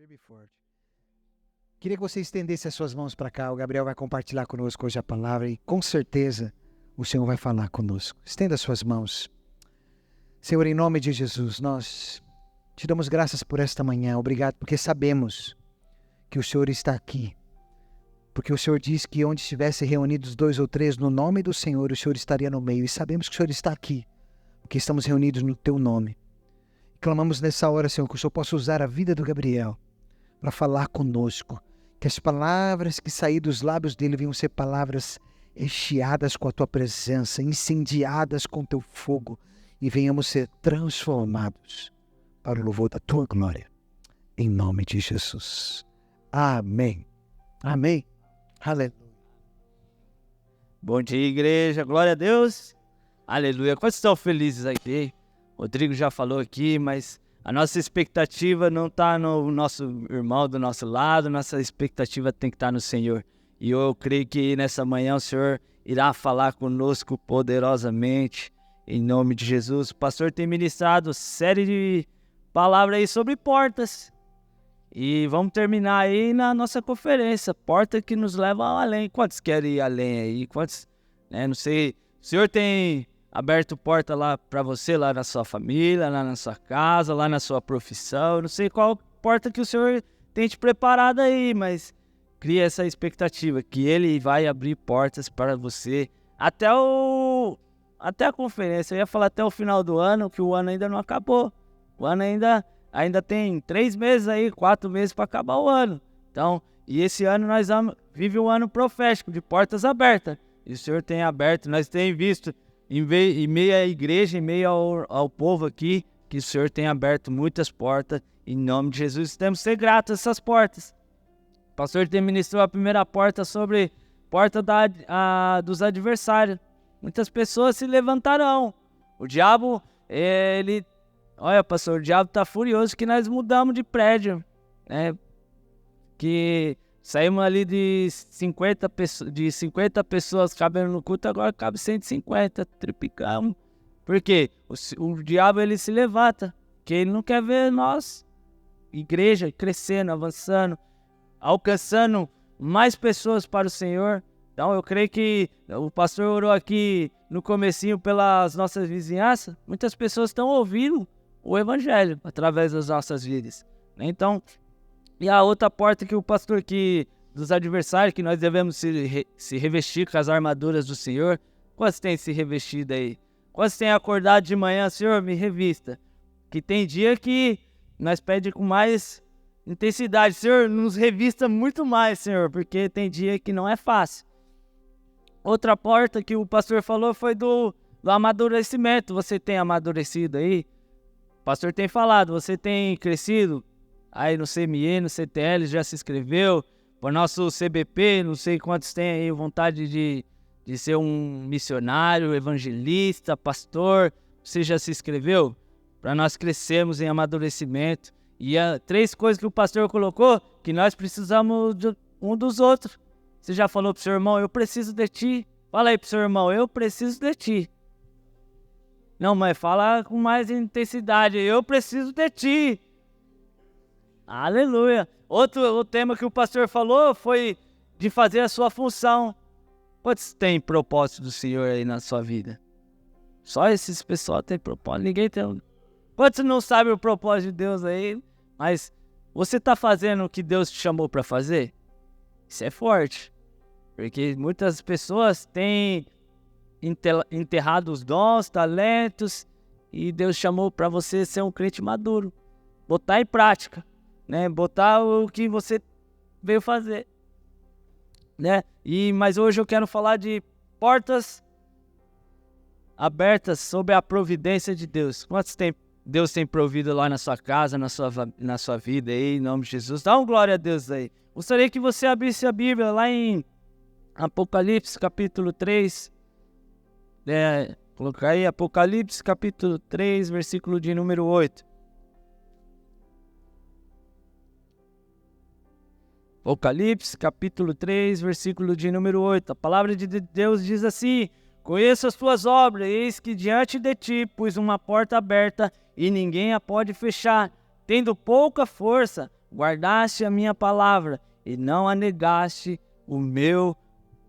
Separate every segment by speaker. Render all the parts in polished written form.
Speaker 1: firme e forte. Queria que você estendesse as suas mãos para cá. O Gabriel vai compartilhar conosco hoje a palavra e com certeza o Senhor vai falar conosco. Estenda as suas mãos. Senhor, em nome de Jesus, nós te damos graças por esta manhã. Obrigado, porque sabemos que o Senhor está aqui. Porque o Senhor diz que onde estivesse reunidos 2 ou 3 no nome do Senhor, o Senhor estaria no meio. E sabemos que o Senhor está aqui, porque estamos reunidos no teu nome. Clamamos nessa hora, Senhor, que o Senhor possa usar a vida do Gabriel para falar conosco. Que as palavras que saírem dos lábios dele venham ser palavras recheadas com a tua presença, incendiadas com teu fogo, e venhamos ser transformados para o louvor da tua glória. Em nome de Jesus. Amém. Amém. Aleluia.
Speaker 2: Bom dia, igreja. Glória a Deus. Aleluia. Quantos estão felizes aqui? Rodrigo já falou aqui, mas a nossa expectativa não está no nosso irmão do nosso lado, nossa expectativa tem que estar no Senhor. E eu creio que nessa manhã o Senhor irá falar conosco poderosamente, em nome de Jesus. O pastor tem ministrado série de palavras aí sobre portas. E vamos terminar aí na nossa conferência, porta que nos leva ao além. Quantos querem ir além aí? Quantos, não sei, o Senhor tem aberto porta lá para você, lá na sua família, lá na sua casa, lá na sua profissão. Eu não sei qual porta que o Senhor tem te preparado aí, mas cria essa expectativa que Ele vai abrir portas para você até a conferência. Eu ia falar até o final do ano, que o ano ainda não acabou. O ano ainda tem 3 meses aí, 4 meses para acabar o ano. Então, e esse ano nós vive um ano profético, de portas abertas. E o Senhor tem aberto, nós temos visto em meio à igreja, em meio ao povo aqui, que o Senhor tem aberto muitas portas. Em nome de Jesus, temos que ser gratos a essas portas. O pastor tem ministrado a primeira porta sobre porta dos adversários. Muitas pessoas se levantarão. O diabo, olha, pastor, o diabo está furioso que nós mudamos de prédio, né? Que saímos ali de 50 pessoas cabendo no culto, agora cabe 150, triplicamos. Por quê? O diabo, ele se levanta, porque ele não quer ver nós, igreja, crescendo, avançando, alcançando mais pessoas para o Senhor. Então eu creio que o pastor orou aqui no comecinho pelas nossas vizinhanças. Muitas pessoas estão ouvindo o evangelho através das nossas vidas. Então, e a outra porta que o pastor aqui, dos adversários, que nós devemos se revestir com as armaduras do Senhor. Quantos têm se revestido aí? Quantos têm acordado de manhã, Senhor, me revista? Que tem dia que nós pedimos com mais intensidade, Senhor, nos revista muito mais, Senhor, porque tem dia que não é fácil. Outra porta que o pastor falou foi do amadurecimento. Você tem amadurecido aí? O pastor tem falado, você tem crescido aí no CME, no CTL, já se inscreveu? Para o nosso CBP, não sei quantos têm aí vontade de ser um missionário, evangelista, pastor. Você já se inscreveu? Para nós crescermos em amadurecimento. E 3 coisas que o pastor colocou, que nós precisamos um dos outros. Você já falou para o seu irmão, eu preciso de ti? Fala aí para o seu irmão, eu preciso de ti. Não, mas fala com mais intensidade, eu preciso de ti. Aleluia. O tema que o pastor falou foi de fazer a sua função. Quantos tem propósito do Senhor aí na sua vida? Só esses pessoal tem propósito, ninguém tem. Quantos não sabem o propósito de Deus aí? Mas você está fazendo o que Deus te chamou para fazer? Isso é forte. Porque muitas pessoas têm enterrado os dons, talentos, e Deus chamou para você ser um crente maduro. Botar em prática, né? Botar o que você veio fazer, né? Mas hoje eu quero falar de portas abertas sob a providência de Deus. Quantos Deus tem provido lá na sua casa, na sua vida aí, em nome de Jesus? Dá uma glória a Deus aí. Gostaria que você abrisse a Bíblia lá em Apocalipse capítulo 3. Colocar aí Apocalipse capítulo 3, versículo de número 8. Apocalipse capítulo 3, versículo de número 8. A palavra de Deus diz assim: conheço as tuas obras, eis que diante de ti pus uma porta aberta e ninguém a pode fechar. Tendo pouca força, guardaste a minha palavra e não a negaste o meu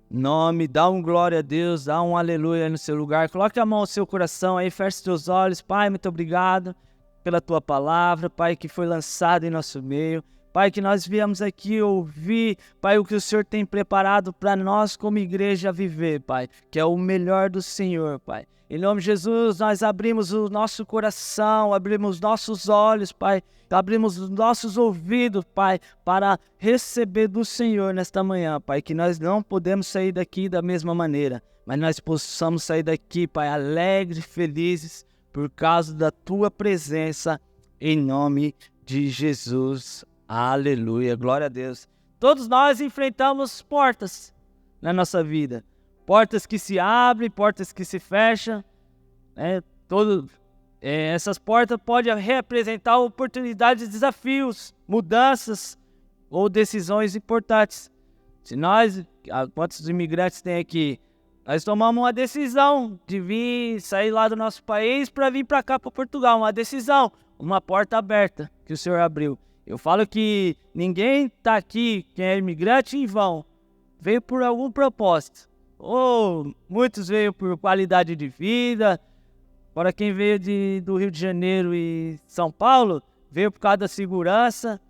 Speaker 2: nome. Dá um glória a Deus, dá um aleluia aí no seu lugar. Coloque a mão no seu coração aí, feche seus olhos. Pai, muito obrigado pela tua palavra, Pai, que foi lançada em nosso meio. Pai, que nós viemos aqui ouvir, Pai, o que o Senhor tem preparado para nós como igreja viver, Pai, que é o melhor do Senhor, Pai. Em nome de Jesus, nós abrimos o nosso coração, abrimos nossos olhos, Pai, abrimos os nossos ouvidos, Pai, para receber do Senhor nesta manhã, Pai, que nós não podemos sair daqui da mesma maneira, mas nós possamos sair daqui, Pai, alegres, felizes, por causa da Tua presença, em nome de Jesus. Aleluia, glória a Deus. Todos nós enfrentamos portas na nossa vida. Portas que se abrem, portas que se fecham. Essas portas podem representar oportunidades, desafios, mudanças ou decisões importantes. Se nós, quantos imigrantes tem aqui, nós tomamos uma decisão de sair lá do nosso país para vir para cá, para Portugal. Uma decisão, uma porta aberta que o Senhor abriu. Eu falo que ninguém está aqui, quem é imigrante, em vão. Veio por algum propósito. Ou muitos veio por qualidade de vida. Para quem veio do Rio de Janeiro e São Paulo, veio por causa da segurança,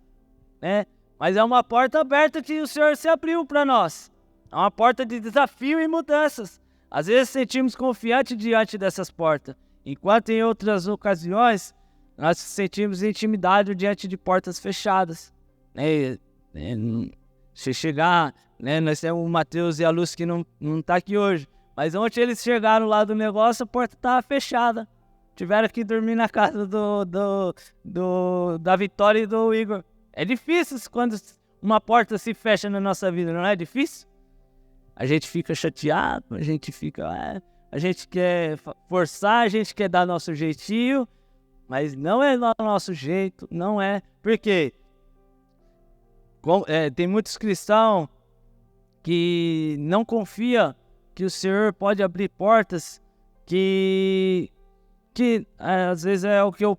Speaker 2: né? Mas é uma porta aberta que o Senhor se abriu para nós. É uma porta de desafio e mudanças. Às vezes sentimos confiantes diante dessas portas, enquanto em outras ocasiões nós sentimos intimidade diante de portas fechadas. Se chegar, nós temos o Matheus e a Luz que não tá aqui hoje, mas ontem eles chegaram lá do negócio, a porta estava fechada. Tiveram que dormir na casa da Vitória e do Igor. É difícil quando uma porta se fecha na nossa vida, não é difícil? A gente fica chateado, a gente quer forçar, a gente quer dar nosso jeitinho, mas não é nosso jeito, não é. Por quê? Tem muitos cristãos que não confiam que o Senhor pode abrir portas que às vezes é o que eu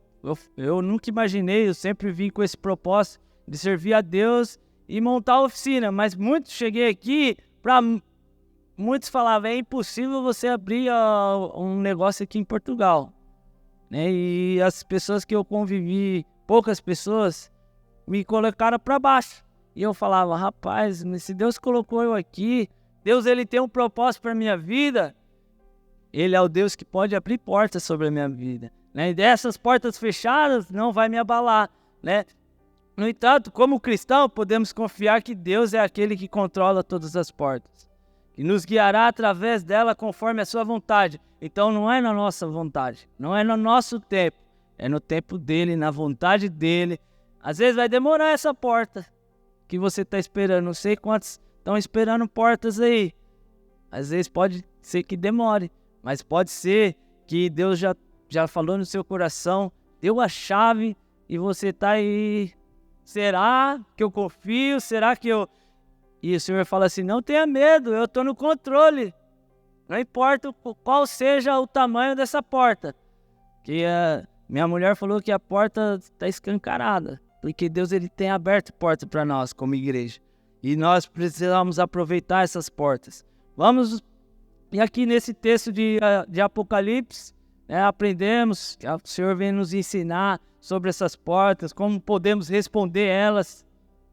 Speaker 2: nunca imaginei. Eu sempre vim com esse propósito de servir a Deus e montar a oficina, mas cheguei aqui para muitos falavam, é impossível você abrir um negócio aqui em Portugal, né? E as pessoas que eu convivi, poucas pessoas, me colocaram para baixo. E eu falava, rapaz, mas se Deus colocou eu aqui, Deus ele tem um propósito para minha vida, Ele é o Deus que pode abrir portas sobre a minha vida, né? E dessas portas fechadas não vai me abalar, né? No entanto, como cristão, podemos confiar que Deus é aquele que controla todas as portas, que nos guiará através dela conforme a sua vontade. Então não é na nossa vontade, não é no nosso tempo, é no tempo dele, na vontade dele. Às vezes vai demorar essa porta que você está esperando, não sei quantos estão esperando portas aí. Às vezes pode ser que demore, mas pode ser que Deus já falou no seu coração, deu a chave e você está aí. Será que eu confio? Será que eu... E o Senhor fala assim, não tenha medo, eu estou no controle. Não importa qual seja o tamanho dessa porta. Que minha mulher falou que a porta está escancarada, porque Deus ele tem aberto porta para nós como igreja. E nós precisamos aproveitar essas portas. Vamos, e aqui nesse texto de Apocalipse, aprendemos, que o Senhor vem nos ensinar sobre essas portas, como podemos responder elas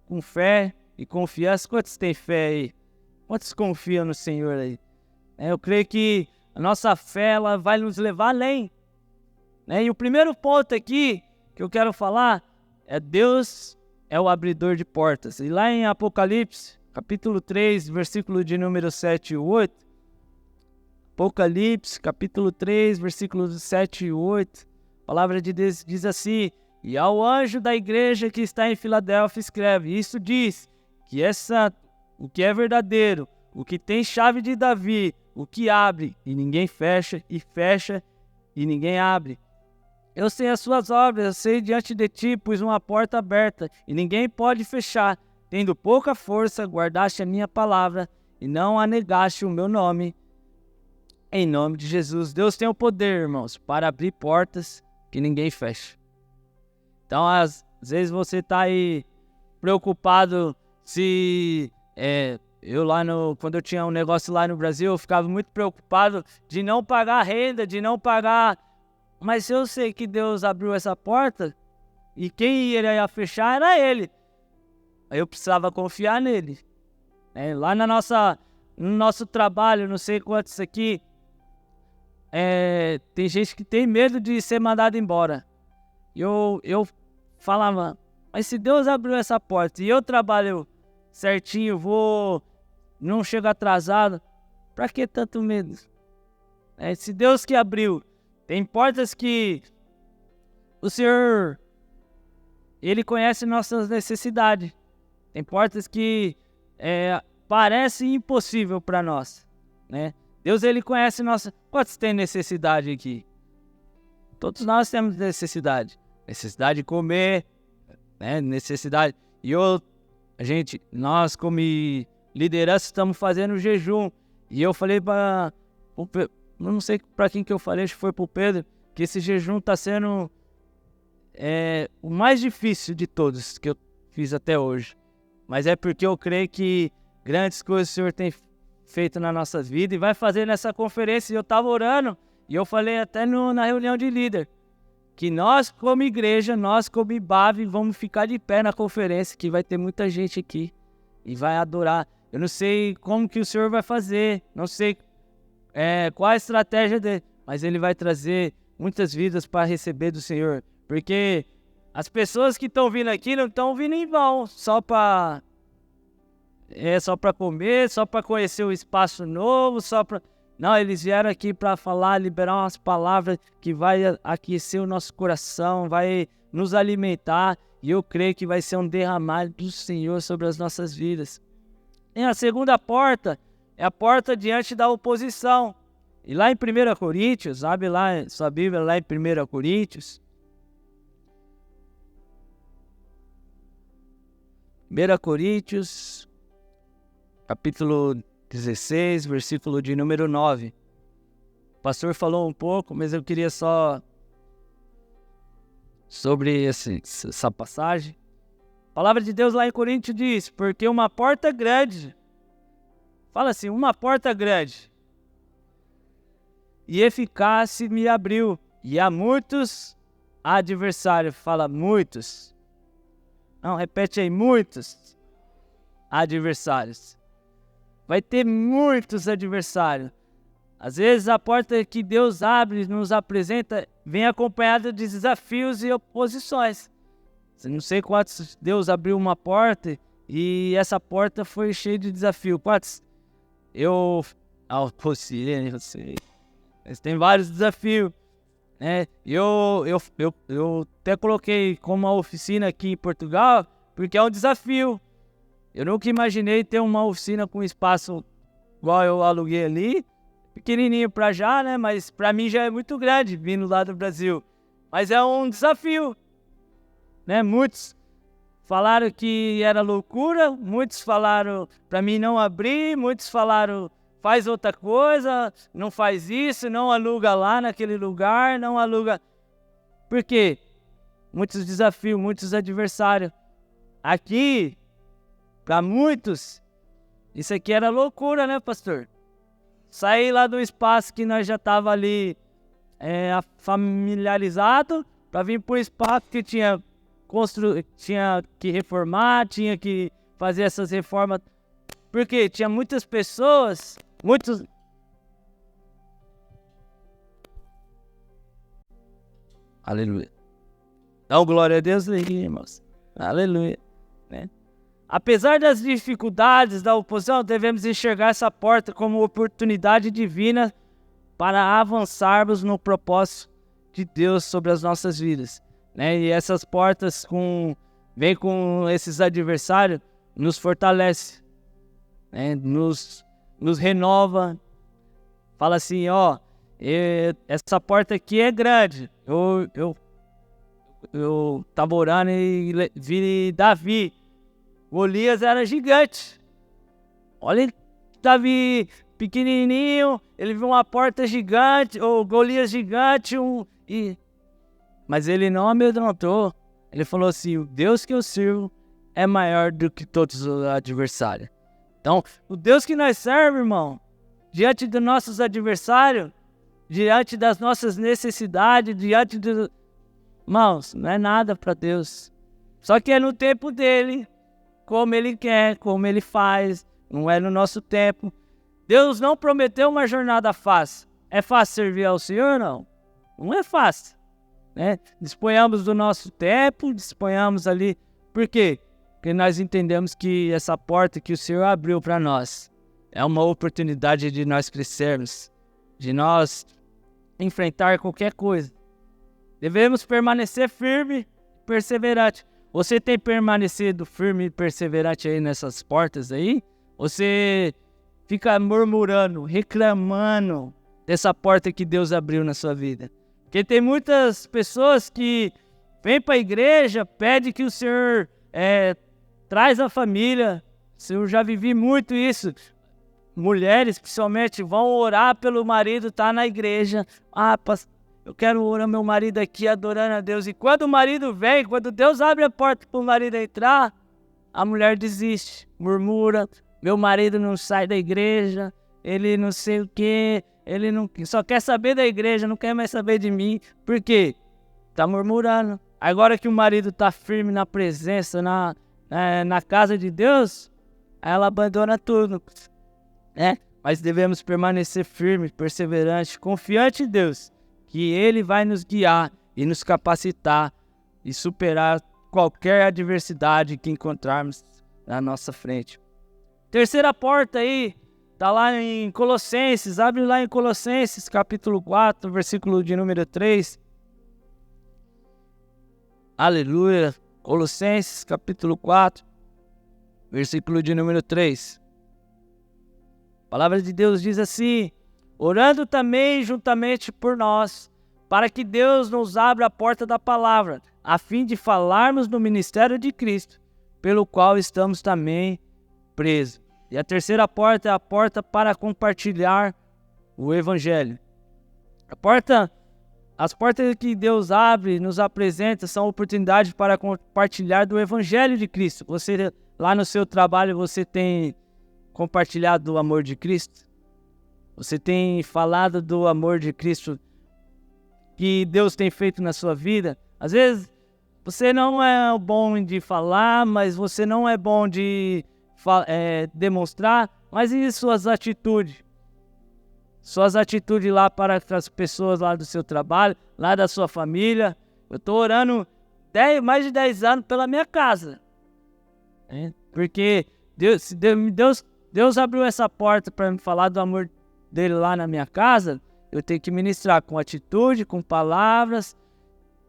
Speaker 2: com fé e confiança. Quantos têm fé aí? Quantos confiam no Senhor aí? Eu creio que a nossa fé ela vai nos levar além. E o primeiro ponto aqui que eu quero falar é Deus é o abridor de portas. E lá em Apocalipse, capítulo 3, versículo de número 7 e 8, Apocalipse, capítulo 3, versículos 7 e 8, a palavra de Deus diz assim, e ao anjo da igreja que está em Filadélfia escreve, isso diz, que é santo, o que é verdadeiro, o que tem chave de Davi, o que abre e ninguém fecha, e fecha e ninguém abre. Eu sei as suas obras, eu sei diante de ti, pus uma porta aberta, e ninguém pode fechar. Tendo pouca força, guardaste a minha palavra, e não a negaste o meu nome. Em nome de Jesus, Deus tem o poder, irmãos, para abrir portas que ninguém fecha. Então, às vezes você está aí preocupado se... quando eu tinha um negócio lá no Brasil, eu ficava muito preocupado de não pagar renda, de não pagar... Mas eu sei que Deus abriu essa porta e quem iria fechar era Ele. Eu precisava confiar nele. Lá no nosso trabalho, não sei quantos aqui, tem gente que tem medo de ser mandado embora. Eu falava, mas se Deus abriu essa porta e eu trabalho certinho, não chego atrasado, pra que tanto medo? Se Deus que abriu, tem portas que o Senhor, Ele conhece nossas necessidades. Tem portas que parece impossível para nós, né? Deus, Ele conhece nossa... Quantos tem necessidade aqui? Todos nós temos necessidade. Necessidade de comer, né? Necessidade... Nós como liderança estamos fazendo jejum. E eu falei para... Não sei para quem que eu falei, acho que foi para o Pedro, que esse jejum está sendo o mais difícil de todos que eu fiz até hoje. Mas é porque eu creio que grandes coisas o Senhor tem feito na nossa vida e vai fazer nessa conferência. Eu estava orando e eu falei até na reunião de líder, que nós como igreja, nós como IBAV, vamos ficar de pé na conferência, que vai ter muita gente aqui e vai adorar. Eu não sei como que o Senhor vai fazer, não sei qual a estratégia dele, mas Ele vai trazer muitas vidas para receber do Senhor, porque as pessoas que estão vindo aqui não estão vindo em vão, só para comer, só para conhecer o espaço novo, Não, eles vieram aqui para falar, liberar umas palavras que vai aquecer o nosso coração, vai nos alimentar, e eu creio que vai ser um derramar do Senhor sobre as nossas vidas. E a segunda porta é a porta diante da oposição. E lá em 1 Coríntios, abre lá sua Bíblia, lá em 1 Coríntios. 1 Coríntios, capítulo 16, versículo de número 9. O pastor falou um pouco, mas eu queria só sobre essa passagem. A palavra de Deus lá em Coríntios diz, porque uma porta grande, fala assim, uma porta grande e eficaz se me abriu, e há muitos adversários, fala muitos. Não, repete aí, muitos adversários. Vai ter muitos adversários. Às vezes a porta que Deus abre, nos apresenta, vem acompanhada de desafios e oposições. Eu não sei quantos Deus abriu uma porta e essa porta foi cheia de desafio. Quantos? Tem vários desafios. Eu até coloquei como uma oficina aqui em Portugal, porque é um desafio. Eu nunca imaginei ter uma oficina com espaço igual eu aluguei ali, pequenininho para já, né? Mas para mim já é muito grande, vindo lá do Brasil. Mas é um desafio, né? Muitos falaram que era loucura, muitos falaram para mim não abrir, muitos falaram faz outra coisa, não faz isso, não aluga lá naquele lugar, não aluga. Por quê? Muitos desafios, muitos adversários. Aqui, para muitos, isso aqui era loucura, né, pastor? Sair lá do espaço que nós já estava ali familiarizado, para vir para o espaço que tinha que reformar, tinha que fazer essas reformas. Porque tinha muitas pessoas, Aleluia. Dá glória a Deus aí, irmãos. Aleluia. Né? Apesar das dificuldades da oposição, devemos enxergar essa porta como oportunidade divina para avançarmos no propósito de Deus sobre as nossas vidas. Né? E essas portas vêm com esses adversários, nos fortalece, né? Nos renova. Fala assim, essa porta aqui é grande. Eu tava orando e vi Davi. Golias era gigante. Olha, Davi pequenininho, ele viu uma porta gigante, ou Golias gigante, mas ele não amedrontou. Ele falou assim, o Deus que eu sirvo é maior do que todos os adversários. Então, o Deus que nós servemos, irmão, diante dos nossos adversários, diante das nossas necessidades, diante do... Irmãos, não é nada para Deus. Só que é no tempo dele, como ele quer, como ele faz, não é no nosso tempo. Deus não prometeu uma jornada fácil. É fácil servir ao Senhor? Não. Não é fácil, né? Disponhamos do nosso tempo, disponhamos ali. Por quê? Porque nós entendemos que essa porta que o Senhor abriu para nós é uma oportunidade de nós crescermos, de nós enfrentar qualquer coisa. Devemos permanecer firme e perseverante. Você tem permanecido firme e perseverante aí nessas portas aí? Você fica murmurando, reclamando dessa porta que Deus abriu na sua vida? Porque tem muitas pessoas que vêm para a igreja, pedem que o Senhor traz a família. Eu já vivi muito isso. Mulheres, principalmente, vão orar pelo marido, tá na igreja. Eu quero orar meu marido aqui, adorando a Deus. E quando o marido vem, quando Deus abre a porta para o marido entrar, a mulher desiste, murmura. Meu marido não sai da igreja, ele não sei o quê, ele não só quer saber da igreja, não quer mais saber de mim. Por quê? Tá murmurando. Agora que o marido tá firme na presença, na casa de Deus, ela abandona tudo. Mas devemos permanecer firmes, perseverantes, confiantes em Deus, que Ele vai nos guiar e nos capacitar e superar qualquer adversidade que encontrarmos na nossa frente. Terceira porta aí, tá lá em Colossenses, abre lá em Colossenses, capítulo 4, versículo de número 3. Aleluia, Colossenses, capítulo 4, versículo de número 3. A palavra de Deus diz assim: orando também juntamente por nós, para que Deus nos abra a porta da palavra, a fim de falarmos no ministério de Cristo, pelo qual estamos também presos. E a terceira porta é a porta para compartilhar o Evangelho. As portas que Deus abre, nos apresenta, são oportunidades para compartilhar do Evangelho de Cristo. Você, lá no seu trabalho, você tem compartilhado do amor de Cristo? Você tem falado do amor de Cristo que Deus tem feito na sua vida? Às vezes, você não é bom de falar, mas você não é bom de demonstrar, mas e suas atitudes? Suas atitudes lá para as pessoas lá do seu trabalho, lá da sua família. Eu estou orando mais de 10 anos pela minha casa. Porque Deus abriu essa porta para me falar do amor dele lá na minha casa. Eu tenho que ministrar com atitude, com palavras.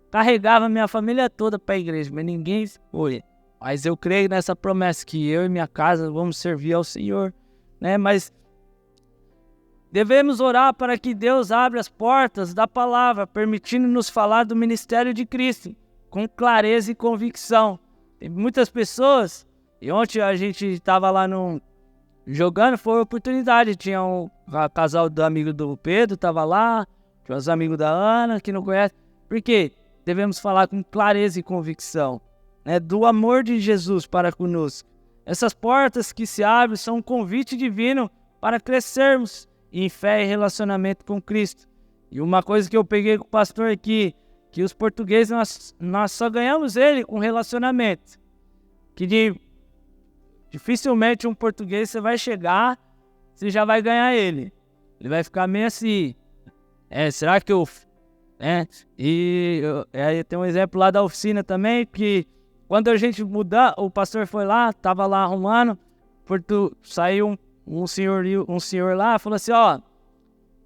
Speaker 2: Carregava minha família toda para a igreja, mas ninguém foi. Mas eu creio nessa promessa que eu e minha casa vamos servir ao Senhor, né? Mas devemos orar para que Deus abra as portas da palavra, permitindo-nos falar do ministério de Cristo, com clareza e convicção. Tem muitas pessoas, e ontem a gente estava lá jogando, foi uma oportunidade. Tinha um casal do amigo do Pedro, estava lá, tinha os amigos da Ana, que não conhece. Por quê? Devemos falar com clareza e convicção, né, do amor de Jesus para conosco. Essas portas que se abrem são um convite divino para crescermos em fé e relacionamento com Cristo. E uma coisa que eu peguei com o pastor aqui, que os portugueses, nós só ganhamos ele com relacionamento. Que dificilmente um português você vai chegar, você já vai ganhar ele. Ele vai ficar meio assim, será que eu... E tem um exemplo lá da oficina também, que quando a gente mudar, o pastor foi lá, tava lá arrumando, saiu um senhor lá, falou assim,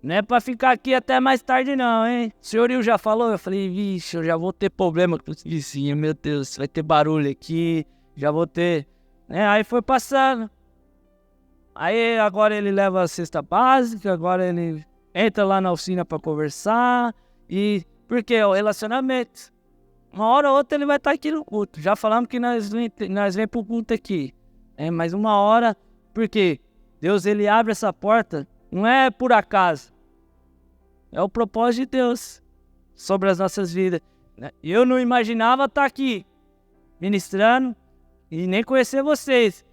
Speaker 2: não é pra ficar aqui até mais tarde não, hein? O senhorio já falou? Eu falei, vixe, eu já vou ter problema com os vizinhos, meu Deus, vai ter barulho aqui, já vou ter... Aí foi passando. Aí agora ele leva a cesta básica, agora ele entra lá na oficina pra conversar. E porque é o relacionamento. Uma hora ou outra ele vai estar aqui no culto. Já falamos que nós vem pro culto aqui. Mas uma hora, porque Deus ele abre essa porta, não é por acaso. É o propósito de Deus sobre as nossas vidas. Eu não imaginava estar aqui ministrando. e nem conhecer vocês.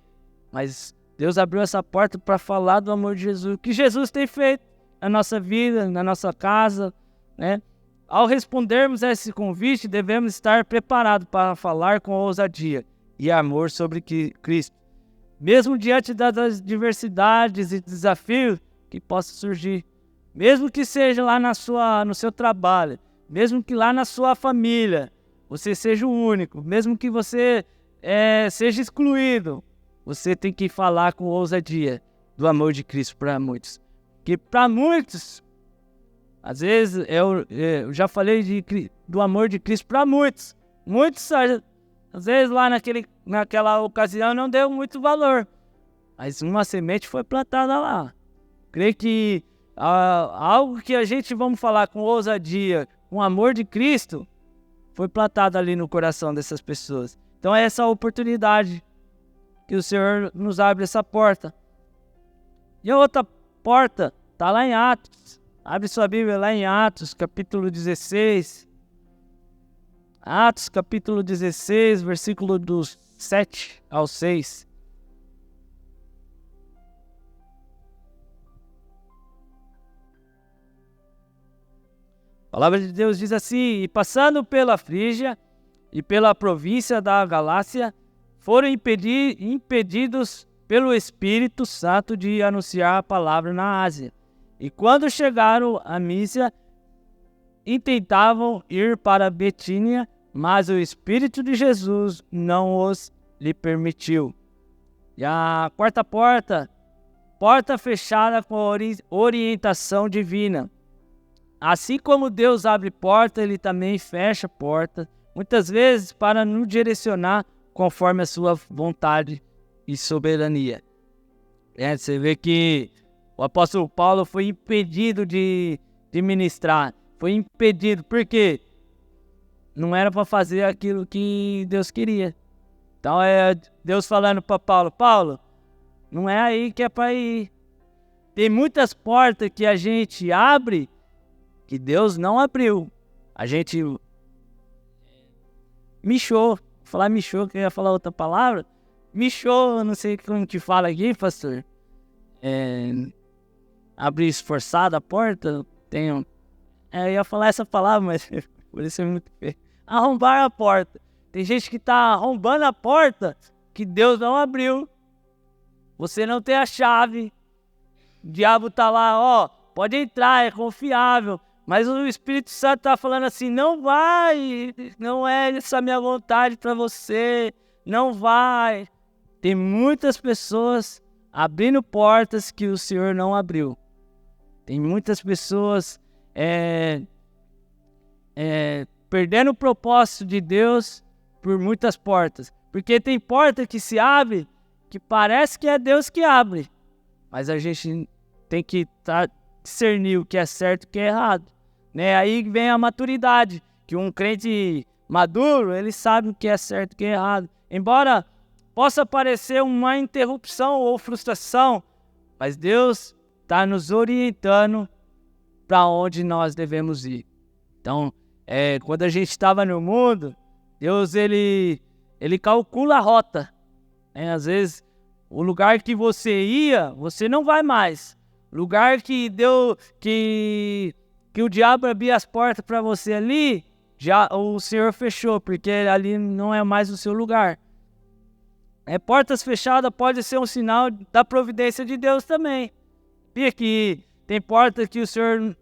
Speaker 2: Mas Deus abriu essa porta para falar do amor de Jesus, que Jesus tem feito na nossa vida, na nossa casa, né? Ao respondermos a esse convite, devemos estar preparados para falar com ousadia e amor sobre Cristo, mesmo diante das adversidades e desafios que possam surgir, mesmo que seja lá no seu trabalho, mesmo que lá na sua família você seja o único, mesmo que você seja excluído, você tem que falar com ousadia do amor de Cristo para muitos. Que para muitos, às vezes eu já falei do amor de Cristo para muitos. Muitos, às vezes lá naquela ocasião não deu muito valor, mas uma semente foi plantada lá. Creio que algo que a gente vamos falar com ousadia, com o amor de Cristo, foi plantado ali no coração dessas pessoas. Então é essa oportunidade que o Senhor nos abre essa porta. E a outra porta está lá em Atos. Abre sua Bíblia lá em Atos, capítulo 16. Atos, capítulo 16, versículo dos 7 ao 6. A palavra de Deus diz assim: e passando pela Frígia e pela província da Galácia, foram impedidos pelo Espírito Santo de anunciar a palavra na Ásia. E quando chegaram a Mísia, intentavam ir para Betínia, mas o Espírito de Jesus não lhe permitiu. E a quarta porta, porta fechada com orientação divina. Assim como Deus abre porta, Ele também fecha porta, muitas vezes para nos direcionar conforme a sua vontade e soberania. Você vê que o apóstolo Paulo foi impedido de ministrar. Foi impedido, porque não era para fazer aquilo que Deus queria. Então é Deus falando para Paulo: Paulo, não é aí que é para ir. Tem muitas portas que a gente abre que Deus não abriu. A gente michou. Falar michou, que eu ia falar outra palavra. Michou, não sei como te fala aqui, pastor. Abrir esforçado a porta. Eu ia falar essa palavra, mas por isso é muito feio. Arrombar a porta. Tem gente que está arrombando a porta que Deus não abriu. Você não tem a chave. O diabo está lá, pode entrar, é confiável. Mas o Espírito Santo está falando assim: não vai, não é essa minha vontade para você, não vai. Tem muitas pessoas abrindo portas que o Senhor não abriu. Tem muitas pessoas perdendo o propósito de Deus por muitas portas. Porque tem porta que se abre que parece que é Deus que abre, mas a gente tem que discernir o que é certo e o que é errado, né? Aí vem a maturidade, que um crente maduro, ele sabe o que é certo e o que é errado. Embora possa parecer uma interrupção ou frustração, mas Deus está nos orientando para onde nós devemos ir. Então, quando a gente estava no mundo, Deus ele calcula a rota, né? Às vezes, o lugar que você ia, você não vai mais. Lugar que o diabo abria as portas para você ali, já o Senhor fechou, porque ali não é mais o seu lugar. Portas fechadas pode ser um sinal da providência de Deus também. Sabia que tem portas que o Senhor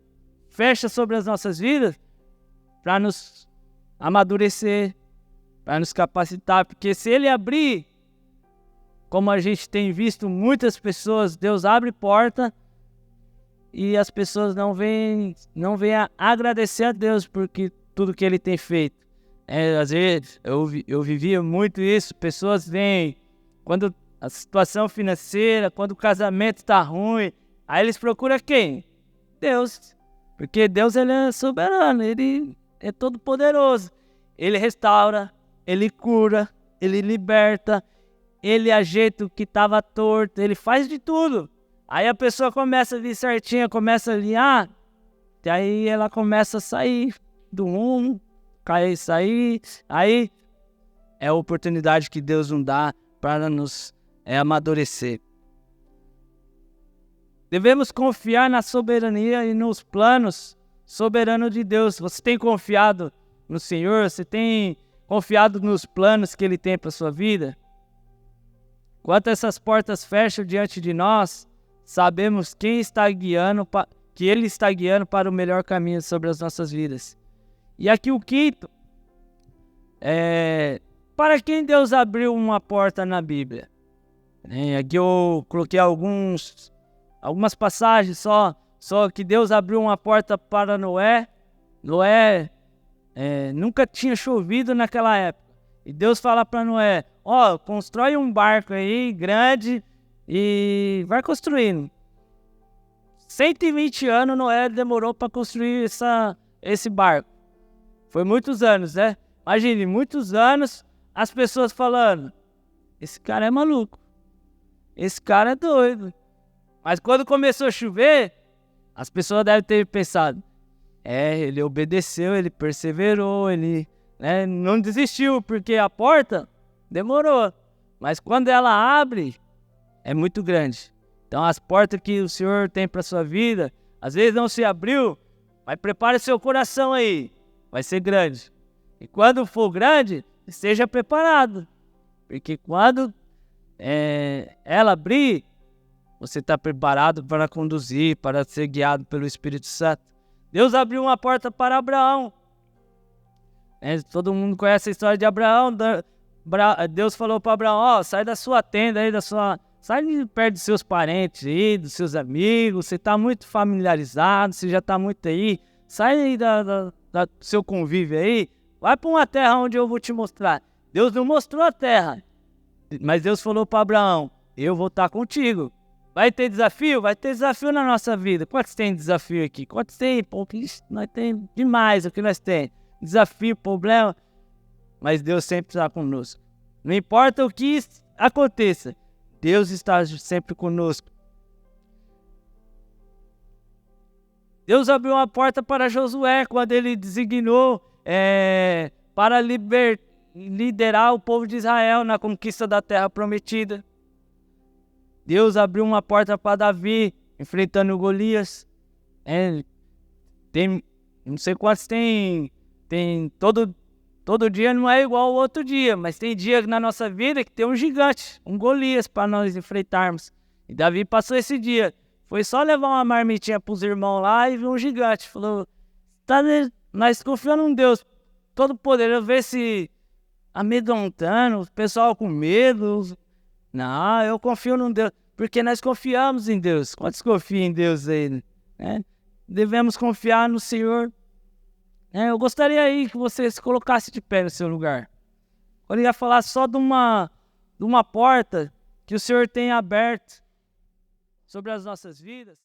Speaker 2: fecha sobre as nossas vidas para nos amadurecer, para nos capacitar, porque se Ele abrir, como a gente tem visto muitas pessoas, Deus abre porta e as pessoas não vêm agradecer a Deus por tudo que Ele tem feito. Às vezes eu vivia muito isso. Pessoas vêm quando a situação financeira, quando o casamento está ruim, aí eles procuram quem? Deus. Porque Deus, Ele é soberano, Ele é todo poderoso. Ele restaura, Ele cura, Ele liberta, Ele ajeita o que estava torto, Ele faz de tudo. Aí a pessoa começa a vir certinha, começa a alinhar, e aí ela começa a sair do rumo, sair, aí é a oportunidade que Deus nos dá para nos amadurecer. Devemos confiar na soberania e nos planos soberanos de Deus. Você tem confiado no Senhor? Você tem confiado nos planos que Ele tem para a sua vida? Quando essas portas fecham diante de nós, sabemos que Ele está guiando para o melhor caminho sobre as nossas vidas. E aqui o quinto, para quem Deus abriu uma porta na Bíblia? Aqui eu coloquei algumas passagens só que Deus abriu uma porta para Noé. Noé nunca tinha chovido naquela época. E Deus fala para Noé, constrói um barco aí grande e vai construindo. 120 anos Noé demorou para construir esse barco. Foi muitos anos, né? Imagine, muitos anos as pessoas falando, esse cara é maluco, esse cara é doido. Mas quando começou a chover, as pessoas devem ter pensado, ele obedeceu, ele perseverou, ele não desistiu, porque a porta demorou. Mas quando ela abre, é muito grande. Então as portas que o Senhor tem para a sua vida, às vezes não se abriu, mas prepare seu coração aí, vai ser grande. E quando for grande, esteja preparado, porque quando ela abrir, você está preparado para conduzir, para ser guiado pelo Espírito Santo. Deus abriu uma porta para Abraão. Todo mundo conhece a história de Abraão. Deus falou para Abraão, sai da sua tenda aí, sai de perto dos seus parentes aí, dos seus amigos. Você está muito familiarizado, você já está muito aí. Sai aí do seu convívio aí. Vai para uma terra onde eu vou te mostrar. Deus não mostrou a terra, mas Deus falou para Abraão, eu vou estar contigo. Vai ter desafio? Vai ter desafio na nossa vida. Quantos tem desafio aqui? Quantos tem? Nós temos demais o que nós temos. Desafio, problema. Mas Deus sempre está conosco. Não importa o que aconteça, Deus está sempre conosco. Deus abriu uma porta para Josué quando ele designou para liderar o povo de Israel na conquista da terra prometida. Deus abriu uma porta para Davi, enfrentando Golias. Não sei quantos tem todo dia não é igual ao outro dia, mas tem dia na nossa vida que tem um gigante, um Golias para nós enfrentarmos. E Davi passou esse dia. Foi só levar uma marmitinha para os irmãos lá e viu um gigante. Falou, nós confiamos em Deus todo poderoso, ver se amedrontando, o pessoal com medo. Não, eu confio em Deus, porque nós confiamos em Deus. Quantos confiam em Deus aí? Devemos confiar no Senhor. Eu gostaria aí que você se colocasse de pé no seu lugar. Eu ia falar só de uma porta que o Senhor tem aberto sobre as nossas vidas.